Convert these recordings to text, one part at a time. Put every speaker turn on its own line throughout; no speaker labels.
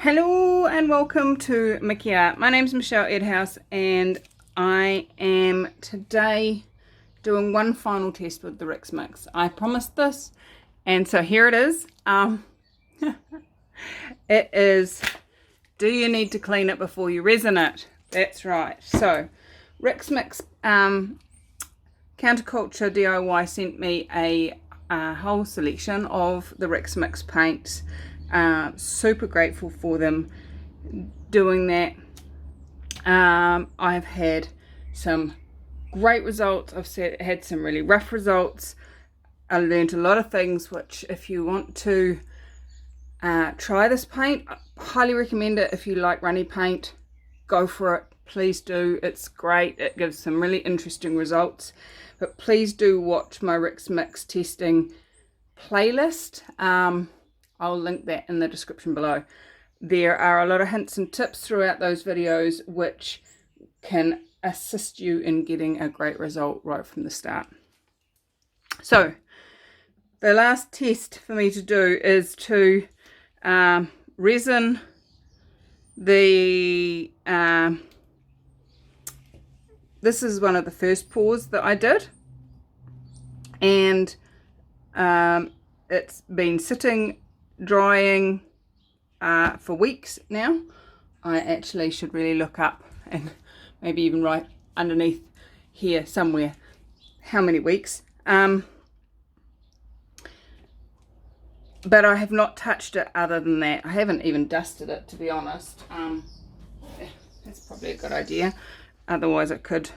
Hello and welcome to Mickey Art. My name's Michelle Edhouse and I am today doing one final test with the Rix Mix. I promised this and so here it is. It is, do you need to clean it before you resin it? That's right. So Rix Mix Counterculture DIY sent me a whole selection of the Rix Mix paints. Super grateful for them doing that. I've had some great results. I've had some really rough results. I learned a lot of things, which if you want to try this paint, I highly recommend it. If you like runny paint, go for it. Please do. It's great. It gives some really interesting results. But please do watch my Rix Mix testing playlist. I'll link that in the description below. There are a lot of hints and tips throughout those videos which can assist you in getting a great result right from the start. So the last test for me to do is to resin the this is one of the first pours that I did, and it's been sitting drying for weeks now. I actually should really look up and maybe even write underneath here somewhere how many weeks, but I have not touched it other than that. I haven't even dusted it, to be honest. That's probably a good idea, otherwise it could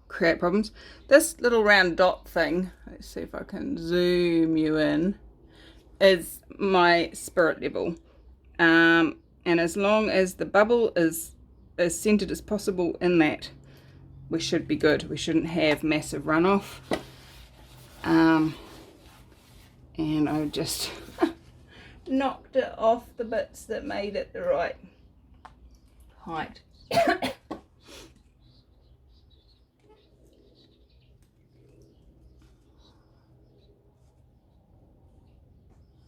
create problems. This little round dot thing, let's see if I can zoom you in, is my spirit level, and as long as the bubble is as centered as possible in that, we should be good. We shouldn't have massive runoff. And I just knocked it off the bits that made it the right height.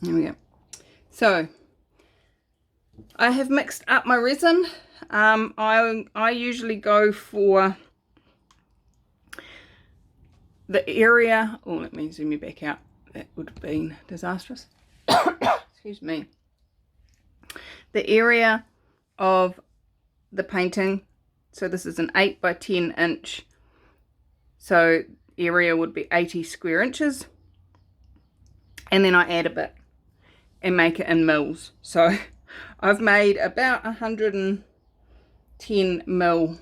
There we go. So I have mixed up my resin. I usually go for the area, oh, let me zoom you back out, that would have been disastrous. Excuse me. The area of the painting, so this is an 8 by 10 inch, so area would be 80 square inches, and then I add a bit and make it in mils. So I've made about 110 mil,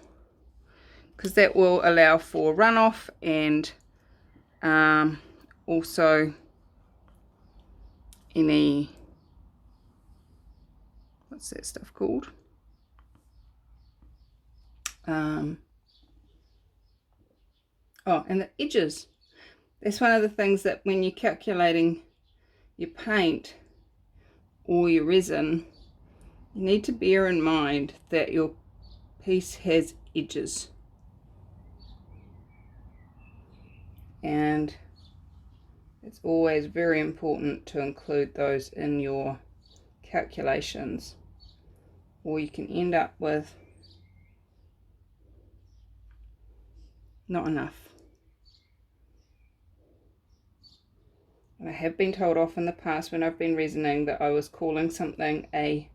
because that will allow for runoff and also any, what's that stuff called? Oh, and the edges. That's one of the things that when you're calculating your paint or your resin, you need to bear in mind that your piece has edges, and it's always very important to include those in your calculations, or you can end up with not enough. And I have been told off in the past when I've been resining that I was calling something a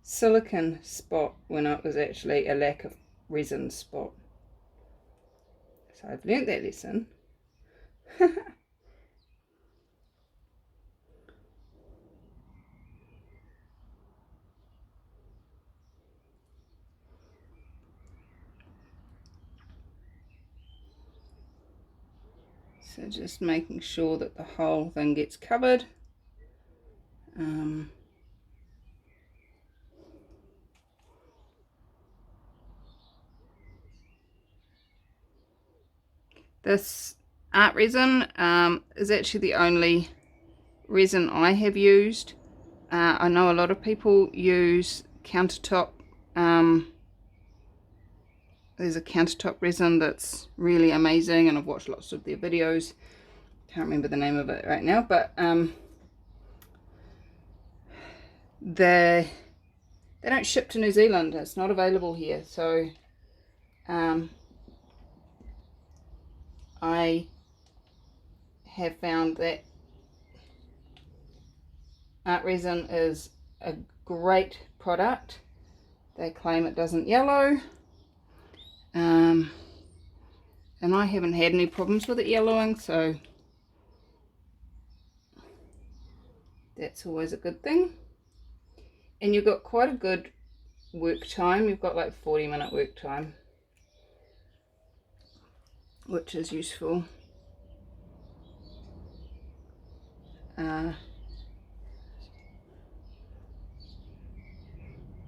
silicon spot when it was actually a lack of resin spot. So I've learnt that lesson. So just making sure that the whole thing gets covered. This art resin is actually the only resin I have used. I know a lot of people use countertop. There's a countertop resin that's really amazing, and I've watched lots of their videos. Can't remember the name of it right now, but that they don't ship to New Zealand. It's not available here. So I have found that art resin is a great product. They claim it doesn't yellow, and I haven't had any problems with it yellowing, so that's always a good thing. And you've got quite a good work time. You've got like 40-minute work time, which is useful.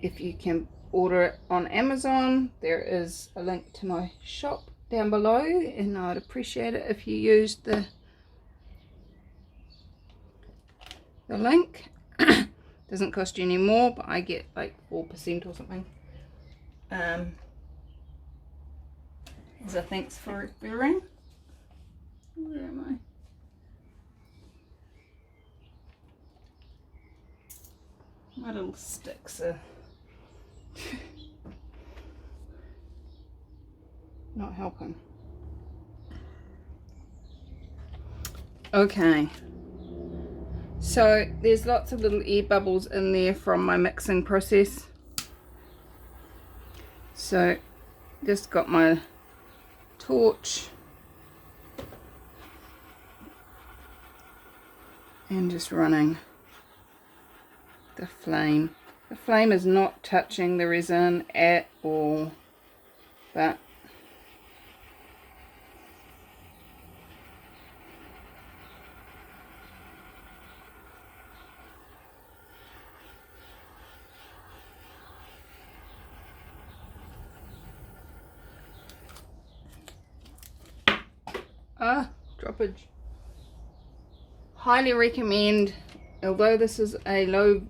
If you can order it on Amazon, there is a link to my shop down below, and I'd appreciate it if you used the link. Doesn't cost you any more, but I get like 4% or something as a thanks for referring. Where am I? My little sticks are not helping. Okay, so there's lots of little air bubbles in there from my mixing process. So just got my torch and just running the flame. The flame is not touching the resin at all, but droppage. Highly recommend, although this is a low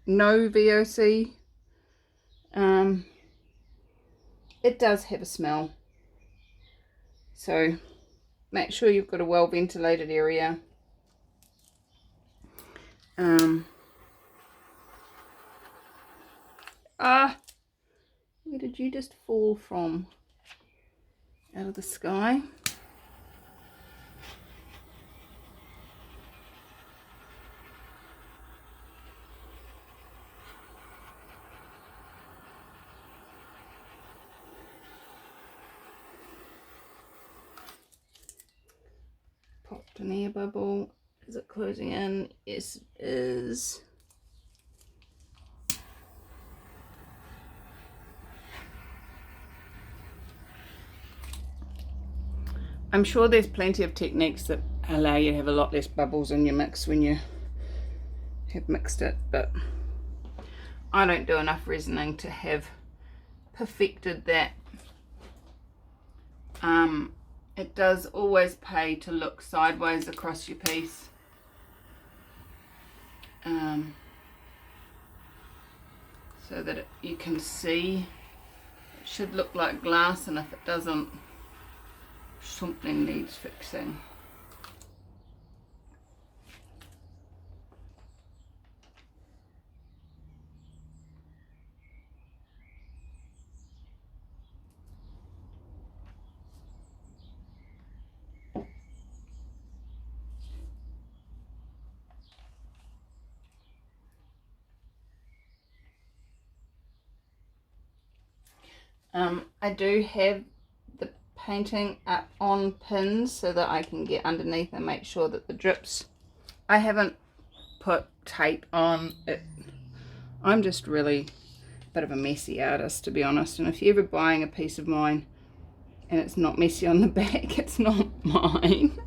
no VOC, it does have a smell, so make sure you've got a well ventilated area. Where did you just fall from? Out of the sky? Popped an air bubble. Is it closing in? Yes, it is. I'm sure there's plenty of techniques that allow you to have a lot less bubbles in your mix when you have mixed it, but I don't do enough resining to have perfected that. It does always pay to look sideways across your piece. So that you can see. It should look like glass, and if it doesn't, something needs fixing. I do have the painting up on pins so that I can get underneath and make sure that the drips, I haven't put tape on it. I'm just really a bit of a messy artist, to be honest, and if you're ever buying a piece of mine and it's not messy on the back, it's not mine.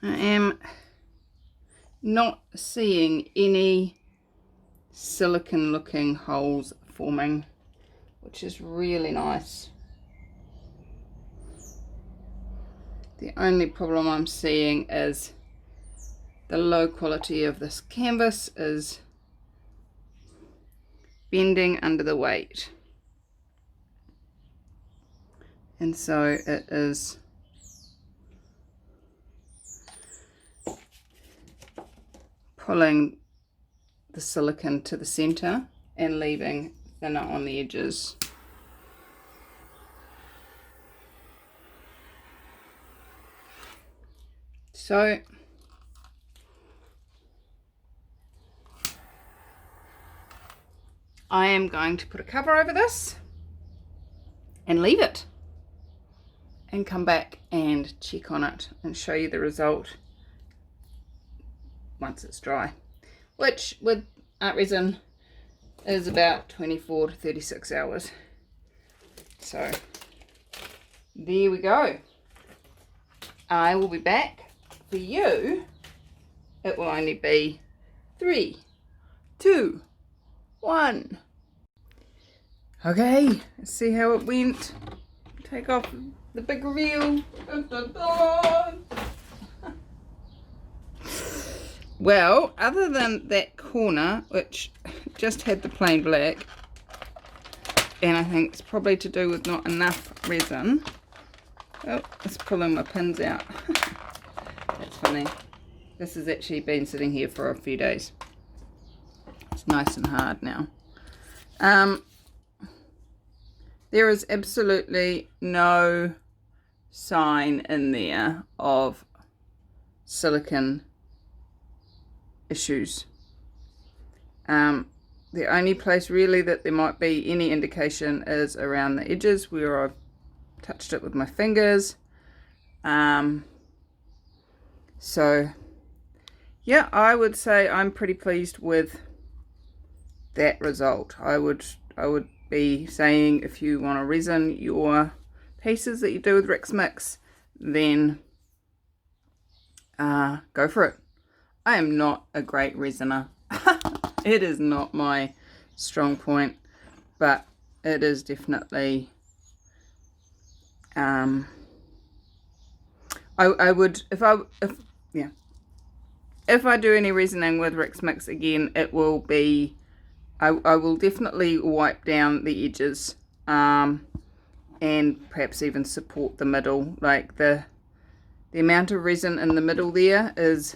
I am not seeing any silicone looking holes forming, which is really nice. The only problem I'm seeing is the low quality of this canvas is bending under the weight. And so it is pulling the silicone to the center and leaving thinner on the edges. So I am going to put a cover over this and leave it and come back and check on it and show you the result once it's dry, which with art resin is about 24 to 36 hours. So there we go. I will be back. For you, it will only be 3, 2, 1. Okay, let's see how it went. Take off the big reveal. Dun, dun, dun. Well, other than that corner, which just had the plain black, and I think it's probably to do with not enough resin. Oh, it's pulling my pins out. That's funny. This has actually been sitting here for a few days. It's nice and hard now. There is absolutely no sign in there of silicone issues. The only place really that there might be any indication is around the edges where I've touched it with my fingers. So yeah, I would say I'm pretty pleased with that result. I would be saying if you want to resin your pieces that you do with Rex Mix, then go for it. I am not a great resiner. It is not my strong point, but it is definitely I would if I do any resining with Rex Mix again, it will be I will definitely wipe down the edges and perhaps even support the middle. Like the amount of resin in the middle there is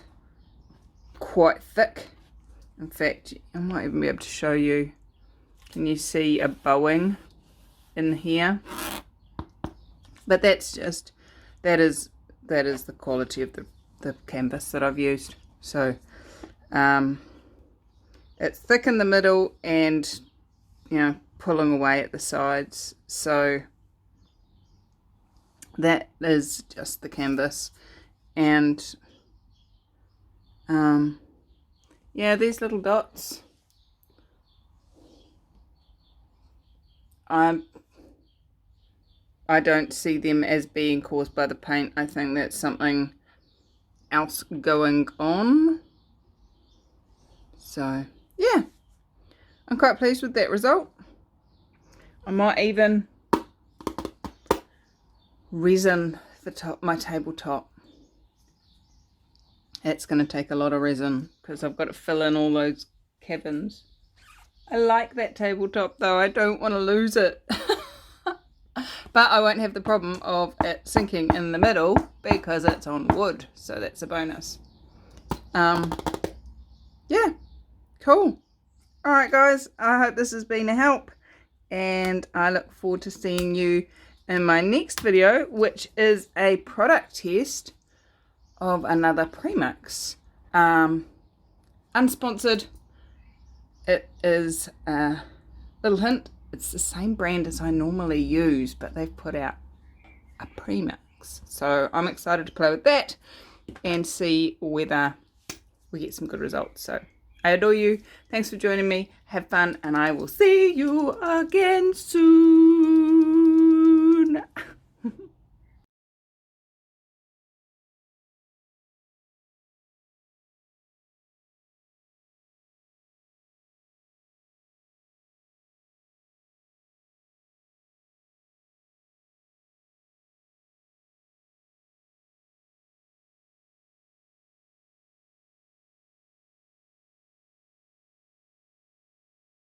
quite thick. In fact, I might even be able to show you. Can you see a bowing in here? But that's just that is the quality of the canvas that I've used. So it's thick in the middle and, you know, pulling away at the sides. So that is just the canvas. And yeah, these little dots, I don't see them as being caused by the paint. I think that's something else going on. So yeah, I'm quite pleased with that result. I might even resin my tabletop. It's going to take a lot of resin because I've got to fill in all those cabins. I like that tabletop though. I don't want to lose it. But I won't have the problem of it sinking in the middle because it's on wood. So that's a bonus. Yeah, cool. Alright guys, I hope this has been a help. And I look forward to seeing you in my next video, which is a product test of another premix. Unsponsored. It is a little hint. It's the same brand as I normally use, but they've put out a premix. So I'm excited to play with that and see whether we get some good results. So I adore you. Thanks for joining me. Have fun, and I will see you again soon.